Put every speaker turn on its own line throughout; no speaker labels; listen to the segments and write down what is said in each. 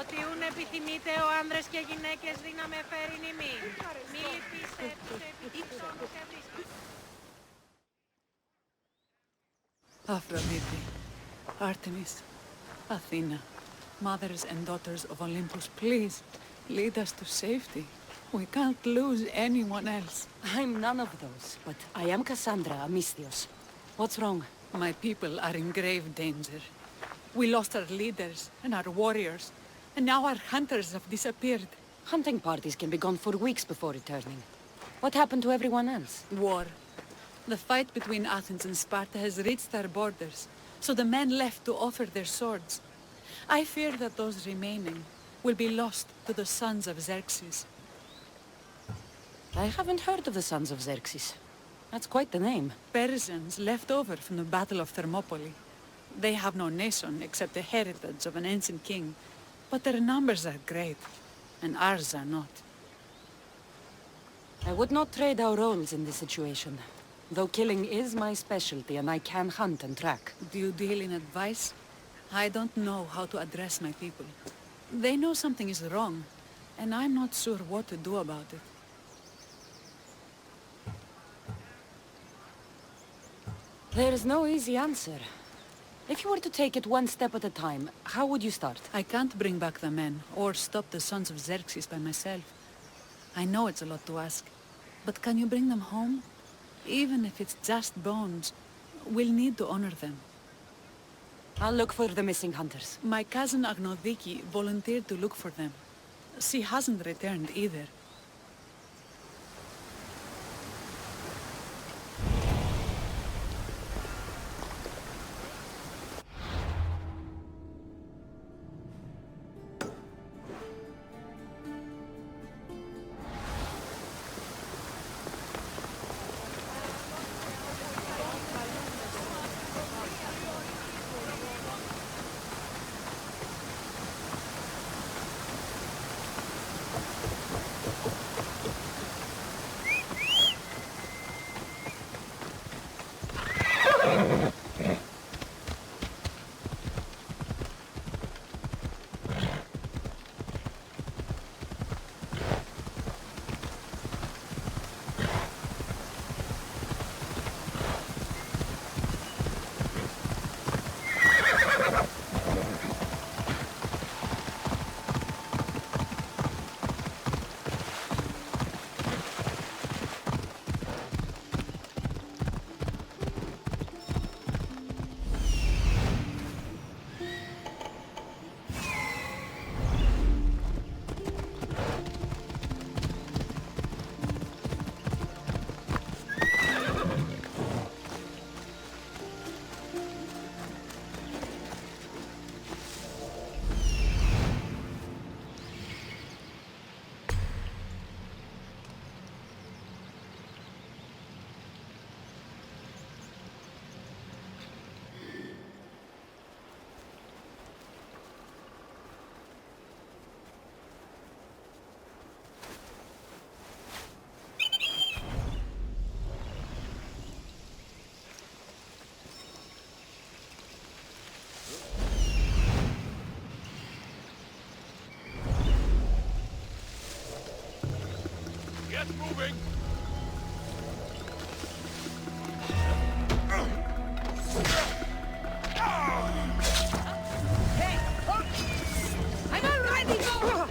Ότι ούν επιθυμείτε ο άνδρες και γυναίκες δύναμε φέρειν ημίν. Μη πιστεύεις επιτυχτών σε βρίσκει.
Aphrodite, Artemis, Athena, mothers and daughters of Olympus, please, lead us to safety. We can't lose anyone else.
I'm none of those, but I am Cassandra, a Misthios. What's wrong?
My people are in grave danger. We lost our leaders and our warriors, and now our hunters have disappeared.
Hunting parties can be gone for weeks before returning. What happened to everyone else?
War. The fight between Athens and Sparta has reached our borders, so the men left to offer their swords. I fear that those remaining will be lost to the sons of Xerxes.
I haven't heard of the sons of Xerxes. That's quite the name.
Persians left over from the Battle of Thermopylae. They have no nation except the heritage of an ancient king, but their numbers are great, and ours are not.
I would not trade our roles in this situation. Though killing is my specialty and I can hunt and track.
Do you deal in advice? I don't know how to address my people. They know something is wrong, and I'm not sure what to do about it.
There is no easy answer. If you were to take it one step at a time, how would you start?
I can't bring back the men, or stop the sons of Xerxes by myself. I know it's a lot to ask, but can you bring them home? Even if it's just bones, we'll need to honor them.
I'll look for the missing hunters.
My cousin Agnodiki volunteered to look for them. She hasn't returned either.
Get moving!
Hey! I'm already going!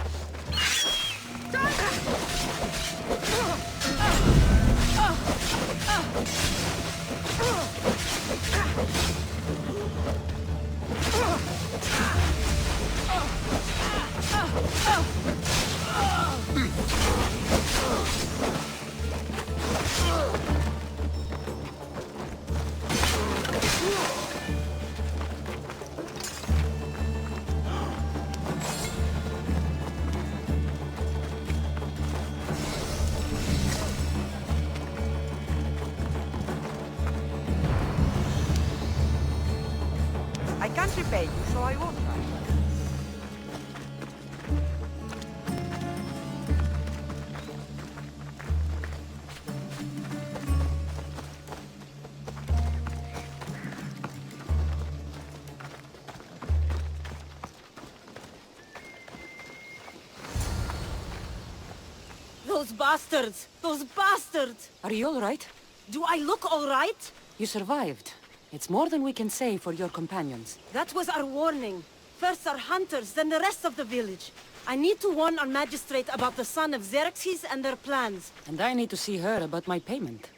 I can't repay you, so I won't try.
Those bastards! Those bastards!
Are you all right?
Do I look all right?
You survived. It's more than we can say for your companions.
That was our warning. First our hunters, then the rest of the village. I need to warn our magistrate about the son of Xerxes and their plans.
And I need to see her about my payment.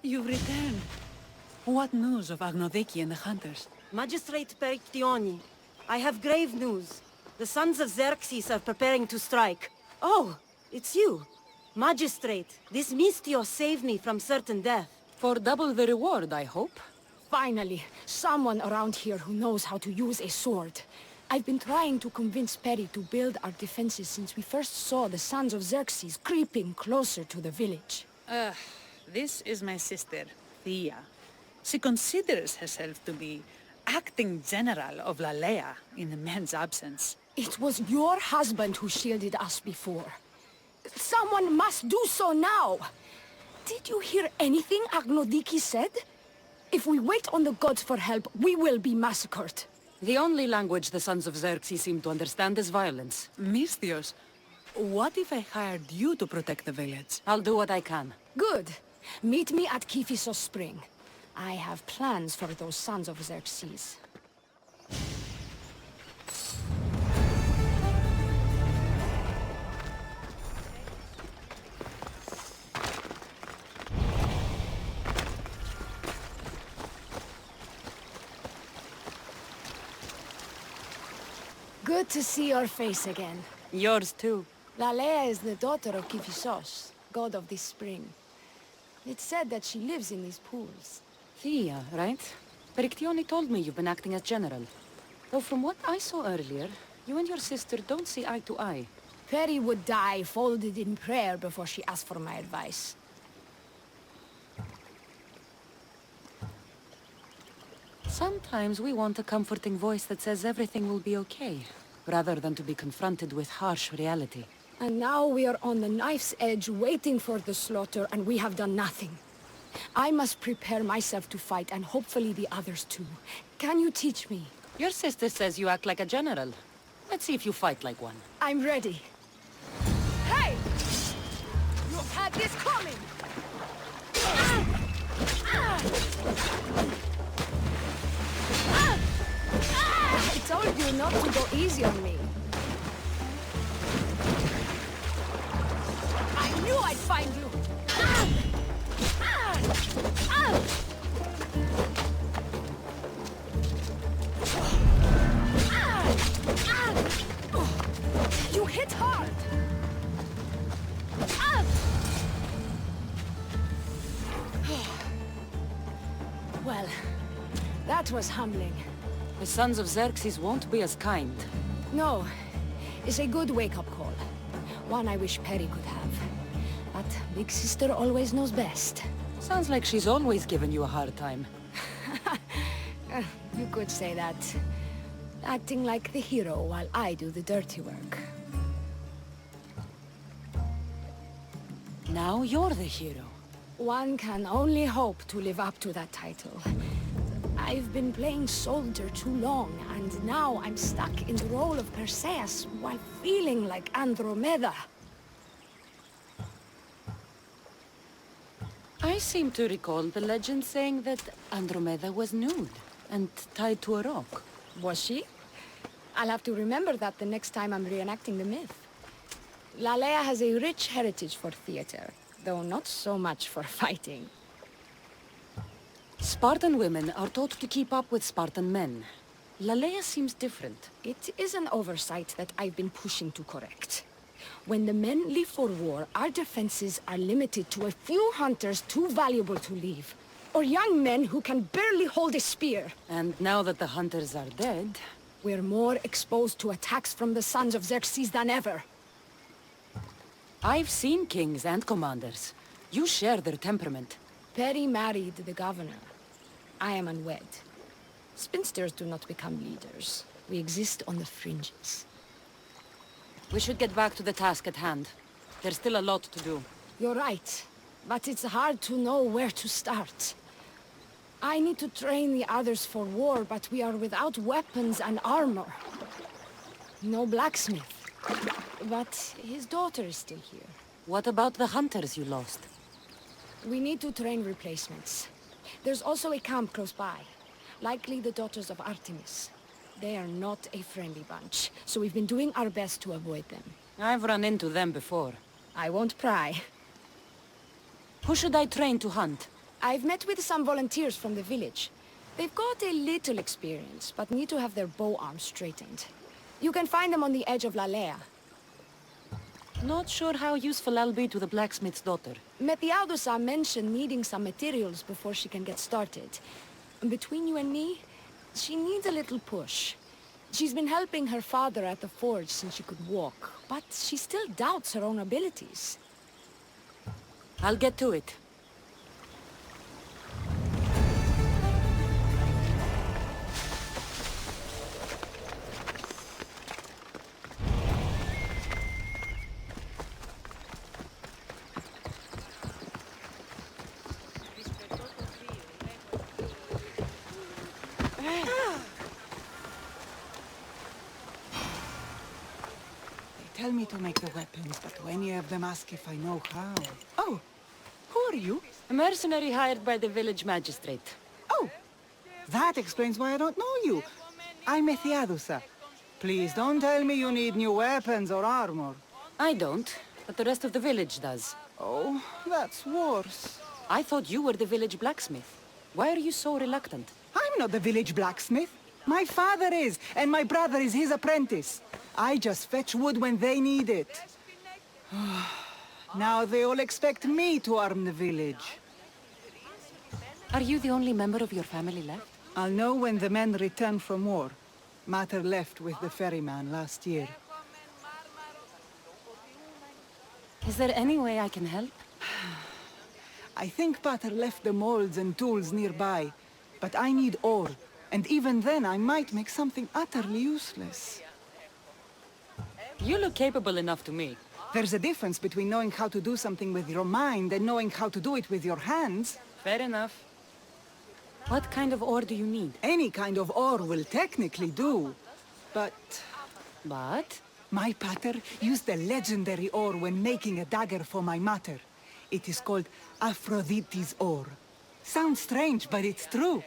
You've returned. What news of Agnodiki and the hunters?
Magistrate Perictioni, I have grave news. The sons of Xerxes are preparing to strike. Oh, it's you. Magistrate, this Mistio saved me from certain death.
For double the reward, I hope.
Finally, someone around here who knows how to use a sword. I've been trying to convince Peri to build our defenses since we first saw the sons of Xerxes creeping closer to the village.
This is my sister, Thea. She considers herself to be acting general of Lalaia in the man's absence.
It was your husband who shielded us before. Someone must do so now! Did you hear anything Agnodiki said? If we wait on the gods for help, we will be massacred.
The only language the sons of Xerxes seem to understand is violence.
Misthios, what if I hired you to protect the village?
I'll do what I can.
Good. Meet me at Kiphisos Spring. I have plans for those sons of Xerxes. Good to see your face again.
Yours too.
Lalaia is the daughter of Kiphisos, god of this spring. It's said that she lives in these pools.
Thea, right? Perictioni told me you've been acting as general. Though from what I saw earlier, you and your sister don't see eye to eye.
Peri would die folded in prayer before she asked for my advice.
Sometimes we want a comforting voice that says everything will be okay, rather than to be confronted with harsh reality.
And now we are on the knife's edge waiting for the slaughter, and we have done nothing. I must prepare myself to fight, and hopefully the others too. Can you teach me?
Your sister says you act like a general. Let's see if you fight like one.
I'm ready. Hey! You had this coming! I told you not to go easy on me. I knew I'd find you! You hit hard! Well, that was humbling.
The sons of Xerxes won't be as kind.
No, it's a good wake-up call. One I wish Peri could have. But Big Sister always knows best.
Sounds like she's always given you a hard time.
You could say that. Acting like the hero while I do the dirty work.
Now you're the hero.
One can only hope to live up to that title. I've been playing soldier too long, and now I'm stuck in the role of Perseus while feeling like Andromeda.
I seem to recall the legend saying that Andromeda was nude and tied to a rock.
Was she? I'll have to remember that the next time I'm reenacting the myth. Lalaia has a rich heritage for theater, though not so much for fighting.
Spartan women are taught to keep up with Spartan men. Lalaia seems different.
It is an oversight that I've been pushing to correct. When the men leave for war, our defenses are limited to a few hunters too valuable to leave, or young men who can barely hold a spear.
And now that the hunters are dead...
We're more exposed to attacks from the sons of Xerxes than ever.
I've seen kings and commanders. You share their temperament.
Perry married the governor. I am unwed. Spinsters do not become leaders. We exist on the fringes.
We should get back to the task at hand. There's still a lot to do.
You're right, but it's hard to know where to start. I need to train the others for war, but we are without weapons and armor. No blacksmith. But his daughter is still here.
What about the hunters you lost?
We need to train replacements. There's also a camp close by. Likely the daughters of Artemis. They are not a friendly bunch, so we've been doing our best to avoid them.
I've run into them before.
I won't pry.
Who should I train to hunt?
I've met with some volunteers from the village. They've got a little experience, but need to have their bow arms straightened. You can find them on the edge of Lalaia.
Not sure how useful I'll be to the blacksmith's daughter.
Methiadusa mentioned needing some materials before she can get started. Between you and me, she needs a little push. She's been helping her father at the forge since she could walk, but she still doubts her own abilities.
I'll get to it.
Tell me to make the weapons, but any of them ask if I know how. Oh, who are you?
A mercenary hired by the village magistrate.
Oh, that explains why I don't know you. I'm Methiadusa. Please don't tell me you need new weapons or armor.
I don't, but the rest of the village does.
Oh, that's worse.
I thought you were the village blacksmith. Why are you so reluctant?
I'm not the village blacksmith. My father is, and my brother is his apprentice. I just fetch wood when they need it. Now they all expect me to arm the village.
Are you the only member of your family left?
I'll know when the men return from war. Mater left with the ferryman last year.
Is there any way I can help?
I think Pater left the molds and tools nearby, but I need ore, and even then I might make something utterly useless.
You look capable enough to me.
There's a difference between knowing how to do something with your mind and knowing how to do it with your hands.
Fair enough. What kind of ore do you need?
Any kind of ore will technically do, but...
But?
My pater used the legendary ore when making a dagger for my mater. It is called Aphrodite's ore. Sounds strange, but it's true.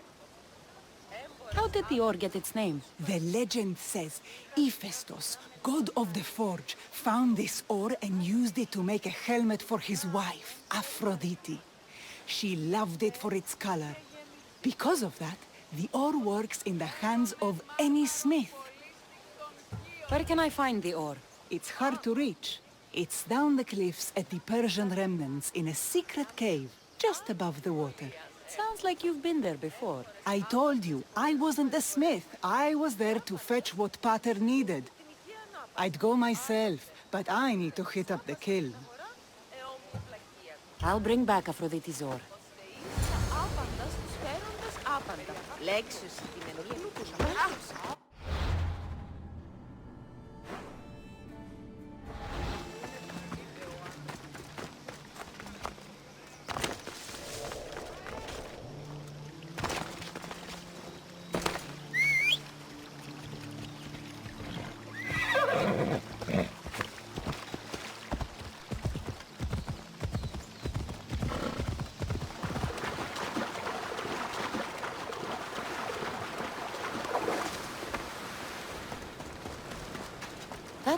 How did the ore get its name?
The legend says Hephaestus, god of the forge, found this ore and used it to make a helmet for his wife, Aphrodite. She loved it for its color. Because of that, the ore works in the hands of any smith.
Where can I find the ore?
It's hard to reach. It's down the cliffs at the Persian remnants in a secret cave, just above the water.
Sounds like you've been there before.
I told you, I wasn't a smith. I was there to fetch what Pater needed. I'd go myself, but I need to hit up the kiln.
I'll bring back Aphrodite's ore.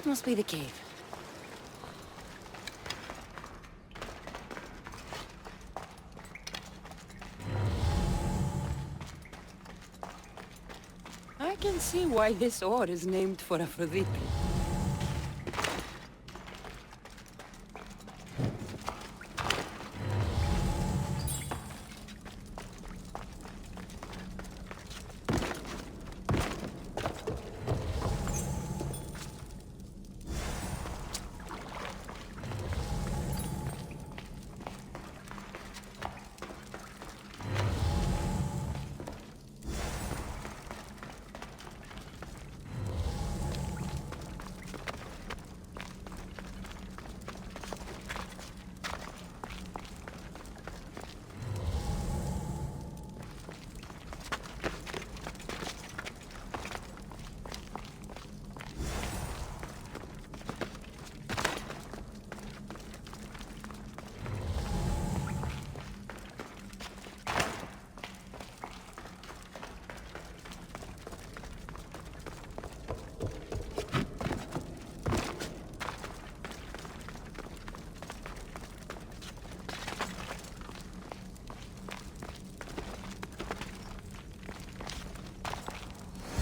That must be the cave. I can see why this ore is named for Aphrodite.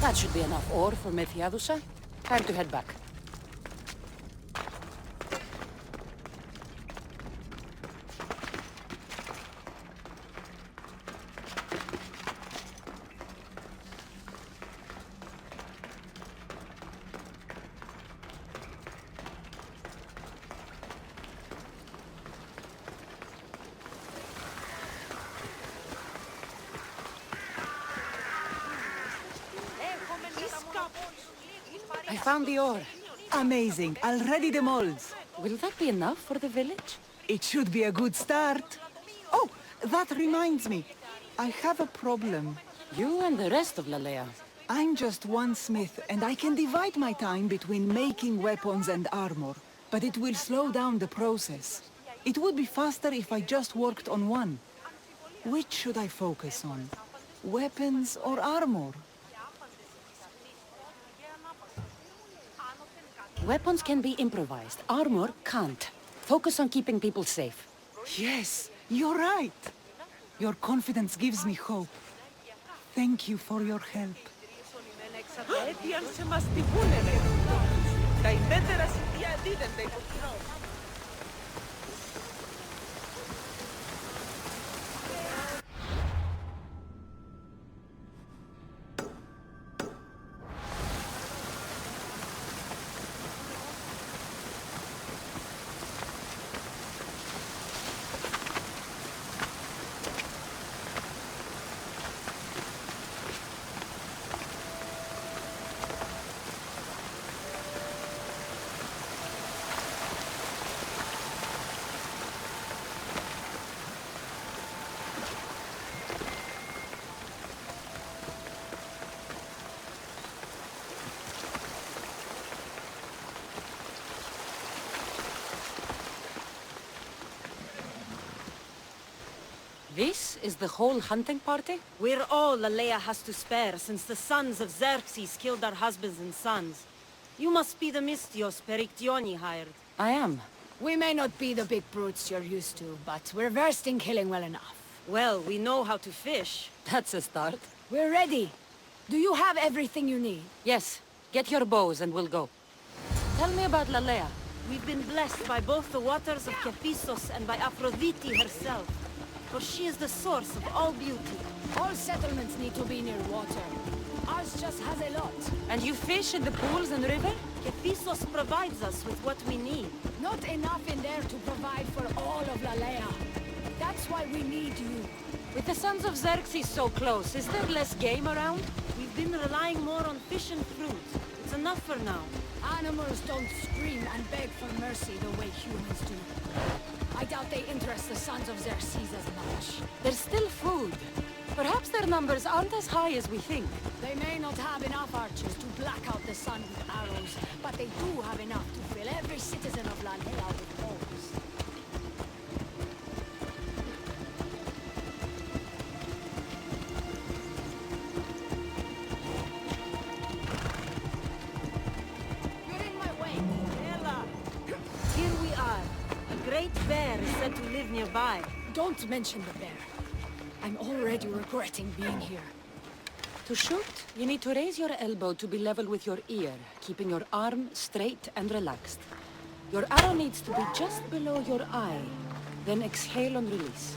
That should be enough ore for Methiadusa. Time to head back. I found the ore.
Amazing. I'll ready the molds.
Will that be enough for the village?
It should be a good start. Oh, that reminds me. I have a problem.
You and the rest of Lalaia.
I'm just one smith, and I can divide my time between making weapons and armor. But it will slow down the process. It would be faster if I just worked on one. Which should I focus on? Weapons or armor?
Weapons can be improvised. Armor can't. Focus on keeping people safe.
Yes, you're right. Your confidence gives me hope. Thank you for your help.
This is the whole hunting party?
We're all Lalaia has to spare since the sons of Xerxes killed our husbands and sons. You must be the Mystios Perictioni hired.
I am.
We may not be the big brutes you're used to, but we're versed in killing well enough.
Well, we know how to fish.
That's a start.
We're ready. Do you have everything you need?
Yes. Get your bows and we'll go. Tell me about Lalaia.
We've been blessed by both the waters of Kephissos and by Aphrodite herself. For she is the source of all beauty.
All settlements need to be near water. Ours just has a lot.
And you fish in the pools and river?
Kephissos provides us with what we need.
Not enough in there to provide for all of Lalaia. That's why we need you.
With the sons of Xerxes so close, is there less game around?
We've been relying more on fish and fruit. It's enough for now.
Animals don't scream and beg for mercy the way humans do. I doubt they interest the sons of Xerxes as much.
There's still food. Perhaps their numbers aren't as high as we think.
They may not have enough archers to black out the sun with arrows, but they do have enough to fill every citizen of Lalaia with holes. You're in my way.
nearby.
Don't mention the bear. I'm already regretting being here.
To shoot, you need to raise your elbow to be level with your ear, keeping your arm straight and relaxed. Your arrow needs to be just below your eye. Then exhale and release.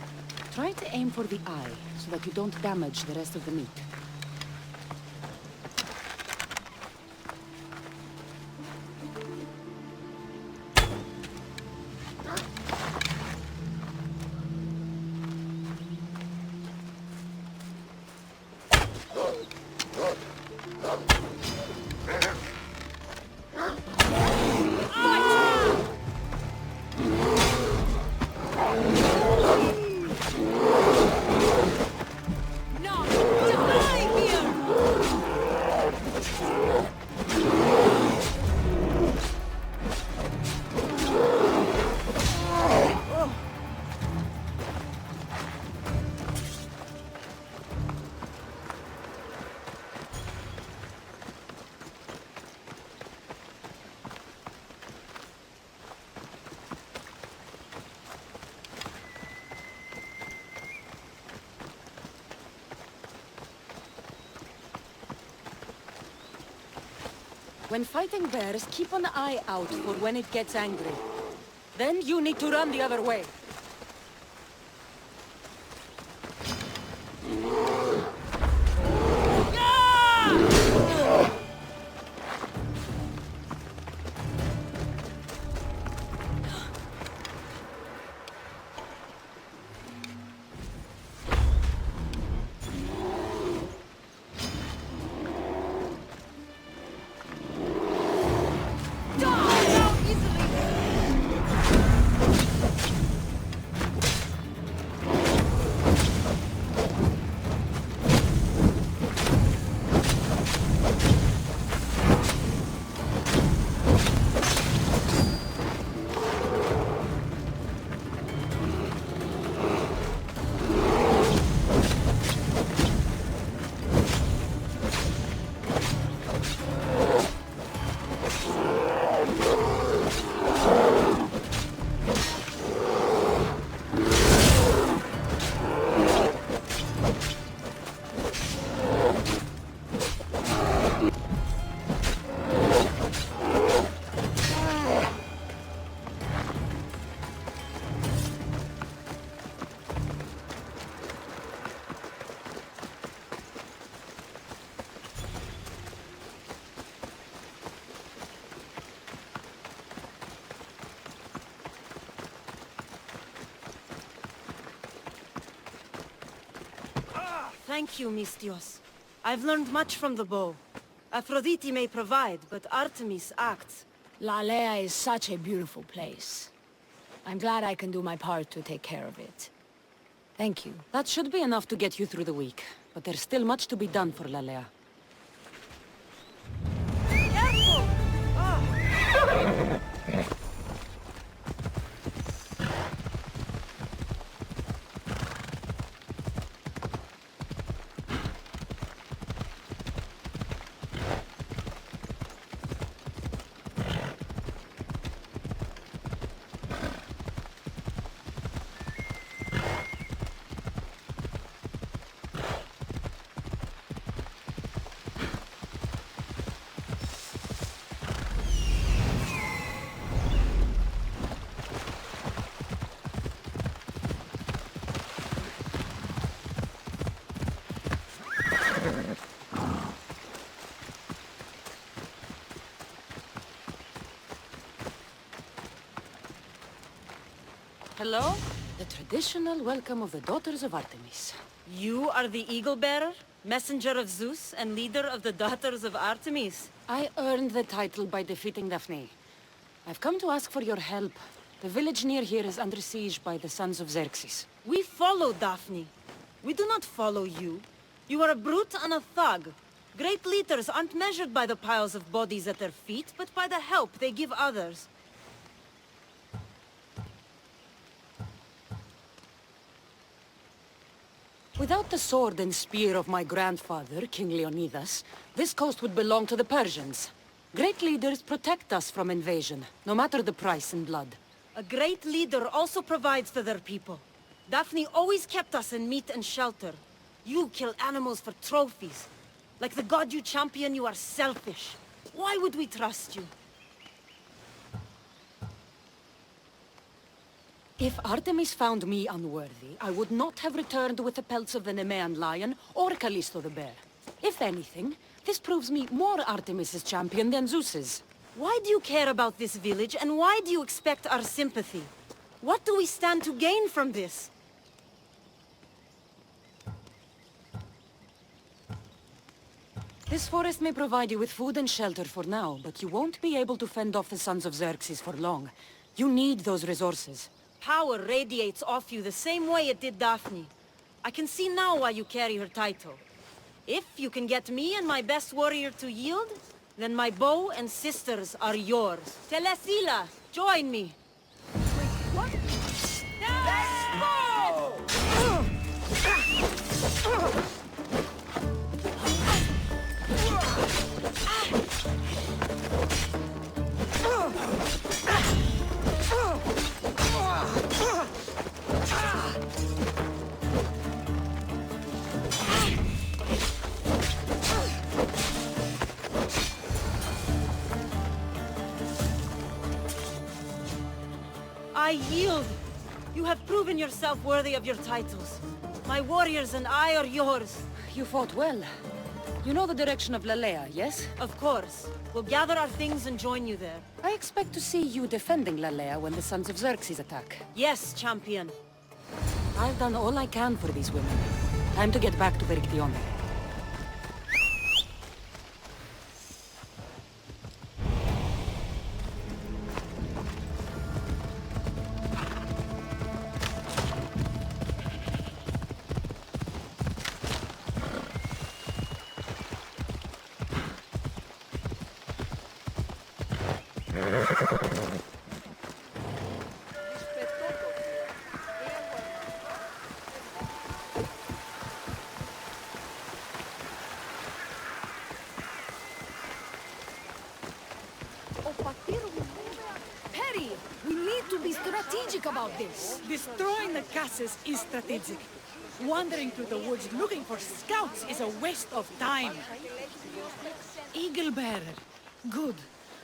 Try to aim for the eye, so that you don't damage the rest of the meat. When fighting bears, keep an eye out for when it gets angry. Then you need to run the other way.
Thank you, Mistios. I've learned much from the bow. Aphrodite may provide, but Artemis acts.
Lalaia is such a beautiful place. I'm glad I can do my part to take care of it. Thank you.
That should be enough to get you through the week. But there's still much to be done for Lalaia.
Careful! Oh.
Hello? The traditional welcome of the daughters of Artemis.
You are the Eagle Bearer, messenger of Zeus, and leader of the daughters of Artemis.
I earned the title by defeating Daphne. I've come to ask for your help. The village near here is under siege by the sons of Xerxes.
We follow Daphne. We do not follow you. You are a brute and a thug. Great leaders aren't measured by the piles of bodies at their feet, but by the help they give others.
Without the sword and spear of my grandfather, King Leonidas, this coast would belong to the Persians. Great leaders protect us from invasion, no matter the price in blood.
A great leader also provides for their people. Daphne always kept us in meat and shelter. You kill animals for trophies. Like the god you champion, you are selfish. Why would we trust you?
If Artemis found me unworthy, I would not have returned with the pelts of the Nemean lion or Callisto the bear. If anything, this proves me more Artemis's champion than Zeus's.
Why do you care about this village, and why do you expect our sympathy? What do we stand to gain from this?
This forest may provide you with food and shelter for now, but you won't be able to fend off the sons of Xerxes for long. You need those resources.
Power radiates off you the same way it did Daphne. I can see now why you carry her title. If you can get me and my best warrior to yield, then my bow and sisters are yours. Telesila, join me. I yield. You have proven yourself worthy of your titles. My warriors and I are yours.
You fought well. You know the direction of Lalaia, yes?
Of course. We'll gather our things and join you there.
I expect to see you defending Lalaia when the sons of Xerxes attack.
Yes, champion.
I've done all I can for these women. Time to get back to Perictione.
Perry, we need to be strategic about this.
Destroying the castles is strategic. Wandering through the woods looking for scouts is a waste of time. Eagle Bearer. Good.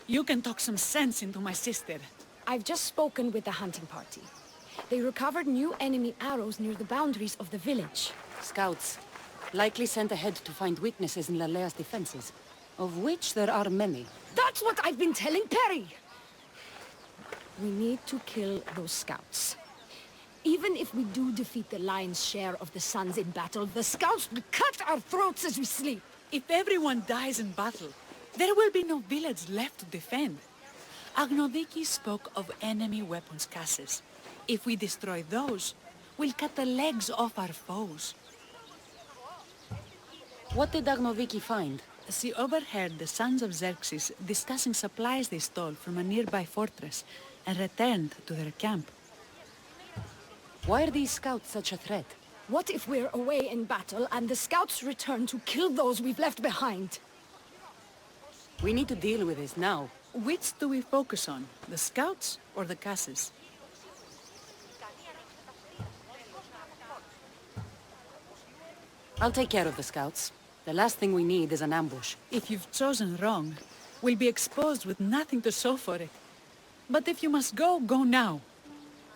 You can talk some sense into my sister.
I've just spoken with the hunting party. They recovered new enemy arrows near the boundaries of the village.
Scouts. Likely sent ahead to find weaknesses in Lalaia's defenses, of which there are many.
That's what I've been telling Perry! We need to kill those scouts. Even if we do defeat the lion's share of the sons in battle, the scouts will cut our throats as we sleep.
If everyone dies in battle, there will be no village left to defend. Agnodiki spoke of enemy weapons caches. If we destroy those, we'll cut the legs off our foes.
What did Agnoviki find?
She overheard the sons of Xerxes discussing supplies they stole from a nearby fortress and returned to their camp.
Why are these scouts such a threat?
What if we're away in battle and the scouts return to kill those we've left behind?
We need to deal with this now.
Which do we focus on, the scouts or the caches?
I'll take care of the scouts. The last thing we need is an ambush.
If you've chosen wrong, we'll be exposed with nothing to show for it. But if you must go, go now.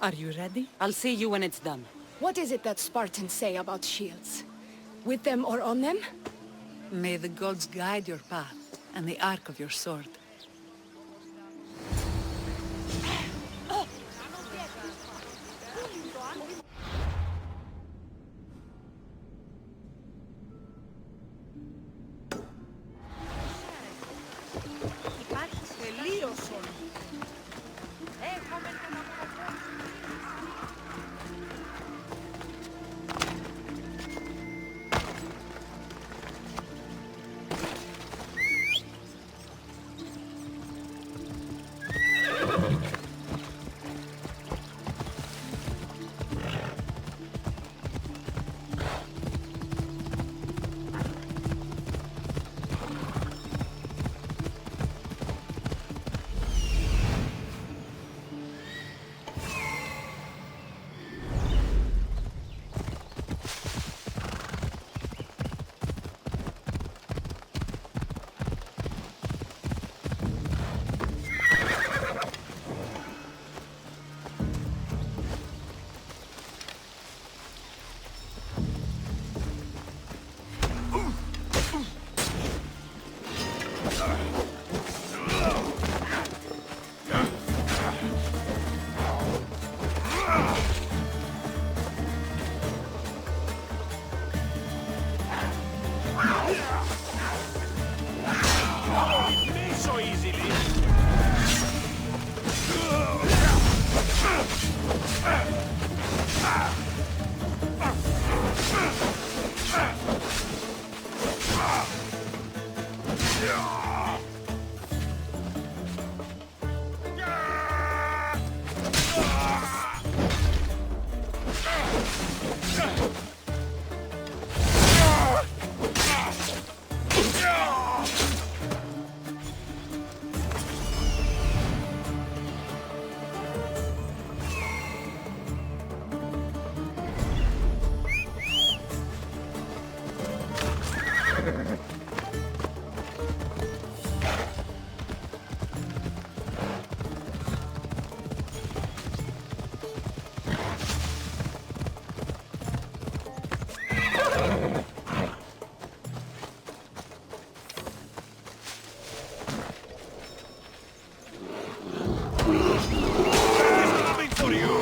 Are you ready?
I'll see you when it's done.
What is it that Spartans say about shields? With them or on them?
May the gods guide your path and the arc of your sword.
Coming for you!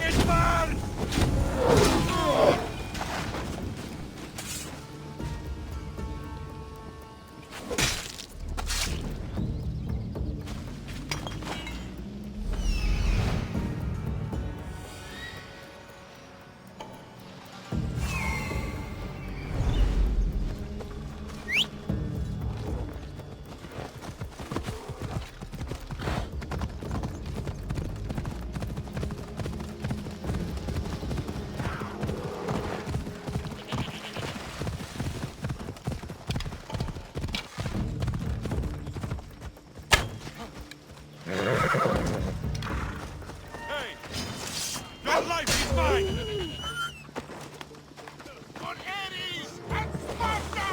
It's burned! Hey! Your life is mine! On Ares and Sparta!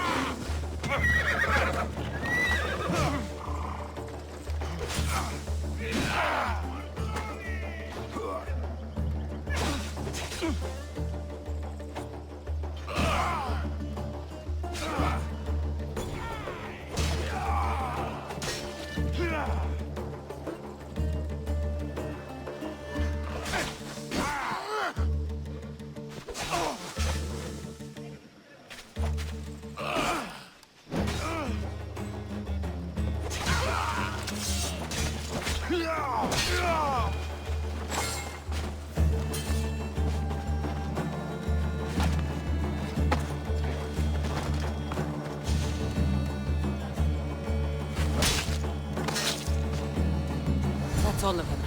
That's all of them.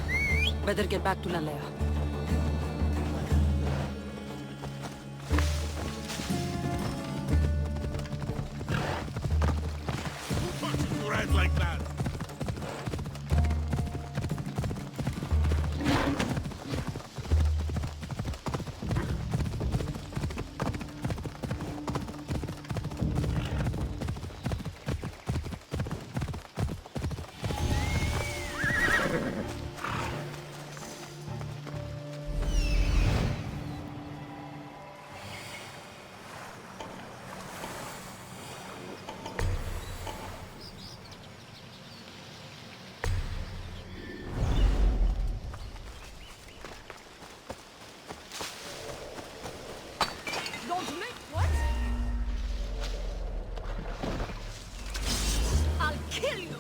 Better get back to Lalaia.
Who touches your head like that?
Don't make what? I'll kill you!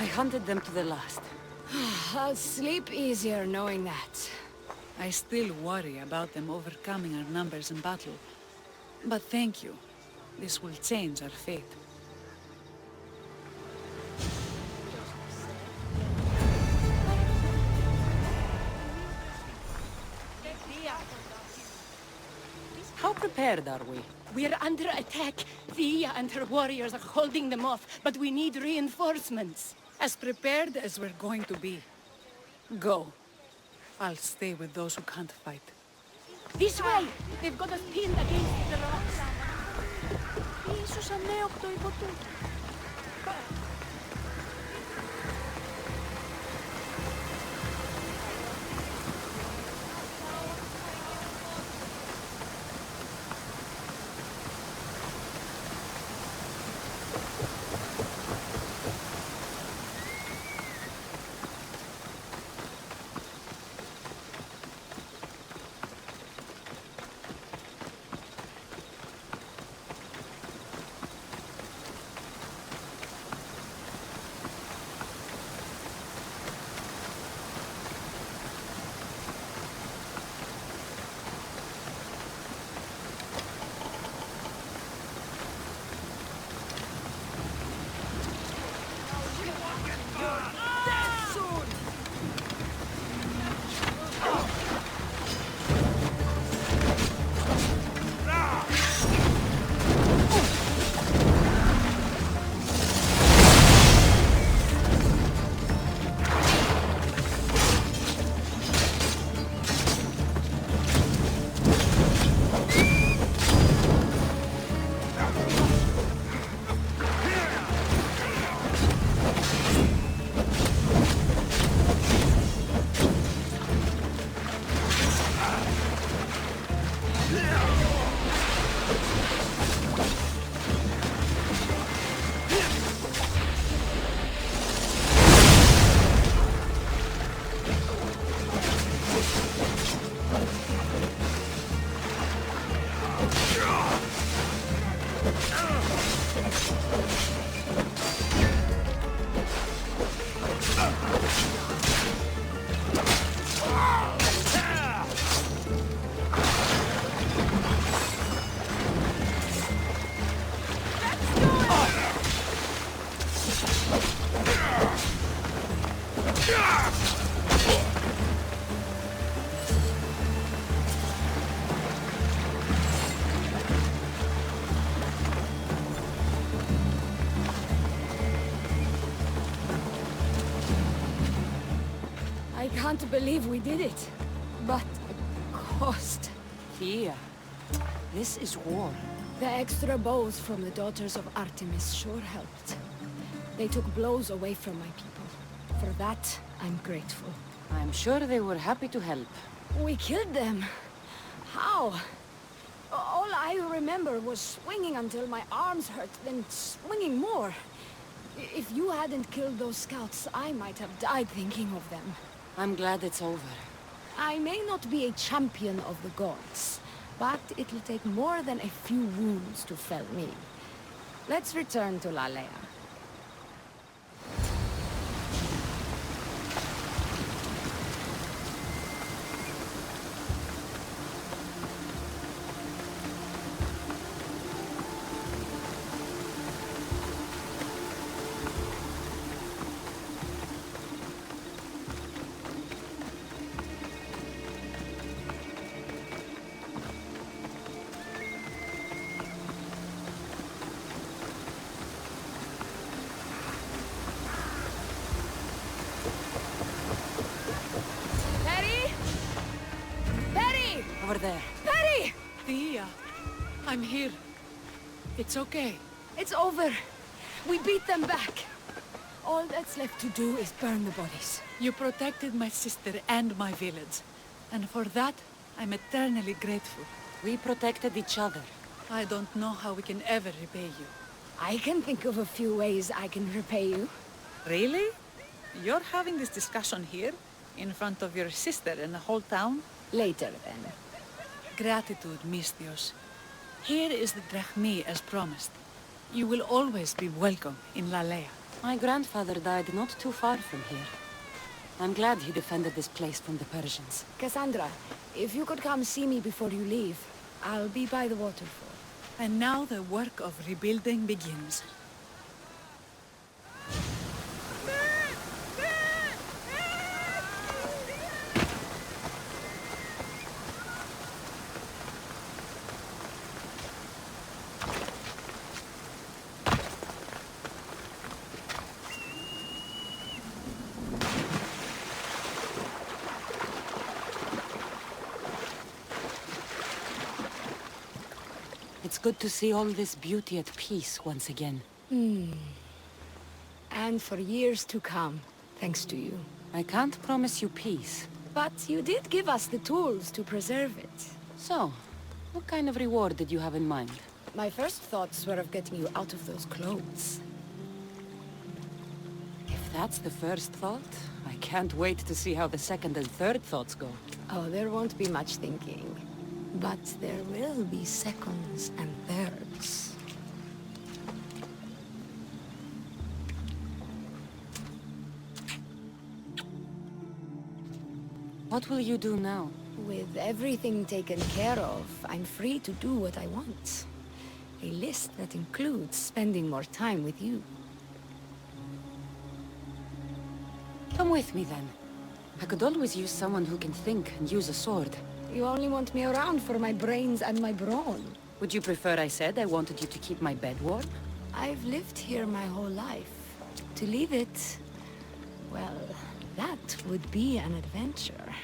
I hunted them to the last.
I'll sleep easier knowing that.
I still worry about them overcoming our numbers in battle. But thank you. This will change our fate.
How prepared are we?
We're under attack. Thea and her warriors are holding them off, but we need reinforcements.
As prepared as we're going to be. Go. I'll stay with those who can't fight.
This way! They've got us pinned against the rocks. Ίσως ανέωκτο υποτούτο. I can't believe we did it. But the cost.
Thea, this is war.
The extra bows from the daughters of Artemis sure helped. They took blows away from my people. For that, I'm grateful.
I'm sure they were happy to help.
We killed them. How? All I remember was swinging until my arms hurt, then swinging more. If you hadn't killed those scouts, I might have died thinking of them.
I'm glad it's over.
I may not be a champion of the gods, but it'll take more than a few wounds to fell me. Let's return to Lalaia.
there.
Perry!
Thea, I'm here. It's okay.
It's over. We beat them back. All that's left to do is burn the bodies.
You protected my sister and my village. And for that, I'm eternally grateful.
We protected each other.
I don't know how we can ever repay you.
I can think of a few ways I can repay you.
Really? You're having this discussion here? In front of your sister and the whole town?
Later, then.
Gratitude, Misthios. Here is the drachmi as promised. You will always be welcome in Lalaia.
My grandfather died not too far from here. I'm glad he defended this place from the Persians.
Cassandra, if you could come see me before you leave, I'll be by the waterfall.
And now the work of rebuilding begins.
It's good to see all this beauty at peace once again.
And for years to come, thanks to you.
I can't promise you peace.
But you did give us the tools to preserve it.
So, what kind of reward did you have in mind?
My first thoughts were of getting you out of those clothes.
If that's the first thought, I can't wait to see how the second and third thoughts go.
Oh, there won't be much thinking. But there will be seconds and thirds.
What will you do now?
With everything taken care of, I'm free to do what I want. A list that includes spending more time with you.
Come with me then. I could always use someone who can think and use a sword.
You only want me around for my brains and my brawn.
Would you prefer I said I wanted you to keep my bed warm?
I've lived here my whole life. To leave it, well, that would be an adventure.